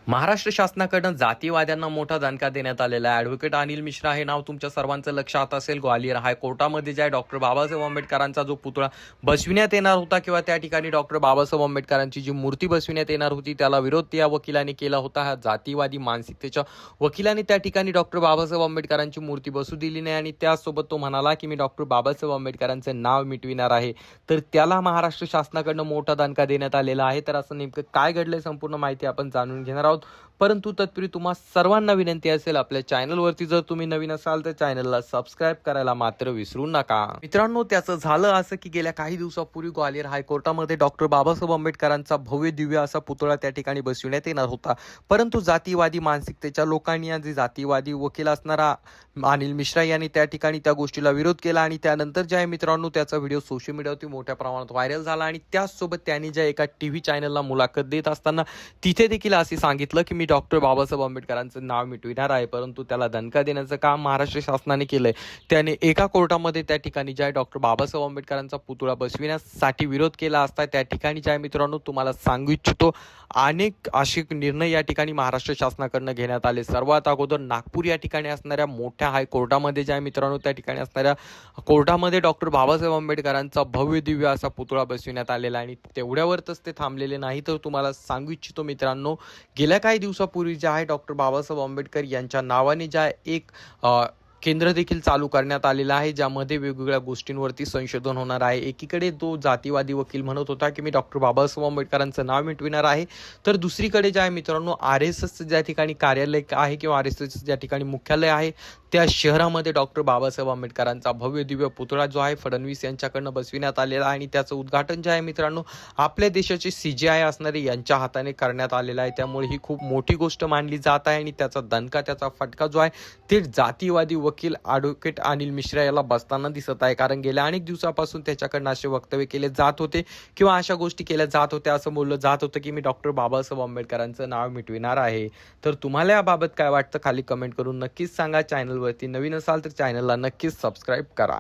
महाराष्ट्र शासनाकडून जातीवाद्यांना मोठा दणका देण्यात आलेला आहे। ॲडव्होकेट अनिल मिश्रा हे नाव तुमच्या सर्वांचं लक्षात असेल। ग्वालियर हायकोर्टामध्ये ज्या डॉक्टर बाबासाहेब आंबेडकरांचा जो पुतळा बसविण्यात येणार होता किंवा त्या ठिकाणी डॉक्टर बाबासाहेब आंबेडकरांची जी मूर्ती बसविण्यात येणार होती, त्याला विरोध या वकिलांनी केला होता। हा जातीवादी मानसिकतेच्या वकिलांनी त्या ठिकाणी डॉक्टर बाबासाहेब आंबेडकरांची मूर्ती बसू दिली नाही आणि त्यासोबत तो म्हणाला की मी डॉक्टर बाबासाहेब आंबेडकरांचे नाव मिटविणार आहे। तर त्याला महाराष्ट्र शासनाकडून मोठा दणका देण्यात आलेला आहे। तर असं नेमकं काय घडलंय संपूर्ण माहिती आपण जाणून घेणार आहोत। परंतु तत्पूर्वी तुम्हा सर्वांना विनंती असेल, आपल्या चॅनलवरती जर तुम्ही नवीन असाल तर चॅनलला सबस्क्राईब करायला मात्र विसरू नका। मित्रांनो, त्याचं झालं असं की गेल्या काही दिवसापूर्वी ग्वालियर हायकोर्टामध्ये डॉक्टर बाबासाहेब आंबेडकरांचा भव्य दिव्य असा पुतळा त्या ठिकाणी बसविण्यात येणार होता। परंतु जातीवादी मानसिकतेच्या लोकांनी आणि जातीवादी वकील असणारा अनिल मिश्रा यांनी त्या ठिकाणी त्या गोष्टीला विरोध केला आणि त्यानंतर जे आहे मित्रांनो, त्याचा व्हिडिओ सोशल मीडियावरती मोठ्या प्रमाणात व्हायरल झाला आणि त्याचसोबत त्यांनी ज्या एका टीव्ही चॅनलला मुलाखत देत असताना तिथे देखील असे सांगितलं की मी डॉक्टर बाबासाहेब आंबेडकरांचं नाव मिटविणार आहे। परंतु त्याला दणका देण्याचं काम महाराष्ट्र शासनाने केलंय। त्याने एका कोर्टामध्ये त्या ठिकाणी ज्या डॉक्टर बाबासाहेब आंबेडकरांचा पुतळा बसविण्यासाठी विरोध केला असता त्या ठिकाणी ज्या मित्रांनो तुम्हाला सांगू इच्छितो, अनेक असे निर्णय या ठिकाणी महाराष्ट्र शासनाकडून घेण्यात आले। सर्वात अगोदर नागपूर या ठिकाणी असणाऱ्या मोठ्या हायकोर्टामध्ये ज्या मित्रांनो त्या ठिकाणी असणाऱ्या कोर्टामध्ये डॉक्टर बाबासाहेब आंबेडकरांचा भव्य दिव्य असा पुतळा बसविण्यात आलेला आणि तेवढ्यावरच ते थांबलेले नाही, तर तुम्हाला सांगू इच्छितो मित्रांनो, गेल्या काही दिवसापूर्वी जे आहे डॉक्टर बाबासाहेब आंबेडकर यांच्या नावाने ज्या एक केंद्र देखील चालू करण्यात आलेलं आहे, ज्यामध्ये वेगवेगळ्या गोष्टींवरती संशोधन होणार आहे। एकीकडे तो जातीवादी वकील म्हणत होता की मी डॉक्टर बाबासाहेब आंबेडकरांचं नाव मिटविणार आहे, तर दुसरीकडे जे आहे मित्रांनो RSS ज्या ठिकाणी कार्यालय आहे किंवा RSS ज्या ठिकाणी मुख्यालय आहे त्या शहरामध्ये डॉक्टर बाबासाहेब आंबेडकरांचा भव्य दिव्य पुतळा जो आहे फडणवीस यांच्याकडनं बसविण्यात आलेला आहे आणि त्याचं उद्घाटन जे आहे मित्रांनो आपल्या देशाचे CJI असणारे यांच्या हाताने करण्यात आलेलं आहे। त्यामुळे ही खूप मोठी गोष्ट मानली जात आहे आणि त्याचा दणका, त्याचा फटका जो आहे ते जातीवादी वकील ॲडव्होकेट अनिल मिश्रा याला बसताना दिसत आहे। कारण गेल्या अनेक दिवसापासून त्याच्याकडनं असे वक्तव्य केले जात होते किंवा अशा गोष्टी केल्या जात होत्या, असं बोललं जात होतं की मी डॉक्टर बाबासाहेब आंबेडकरांचं नाव मिटविणार आहे। तर तुम्हाला याबाबत काय वाटतं खाली कमेंट करून नक्कीच सांगा। चॅनलवरती नवीन असाल तर चॅनलला नक्कीच सबस्क्राईब करा।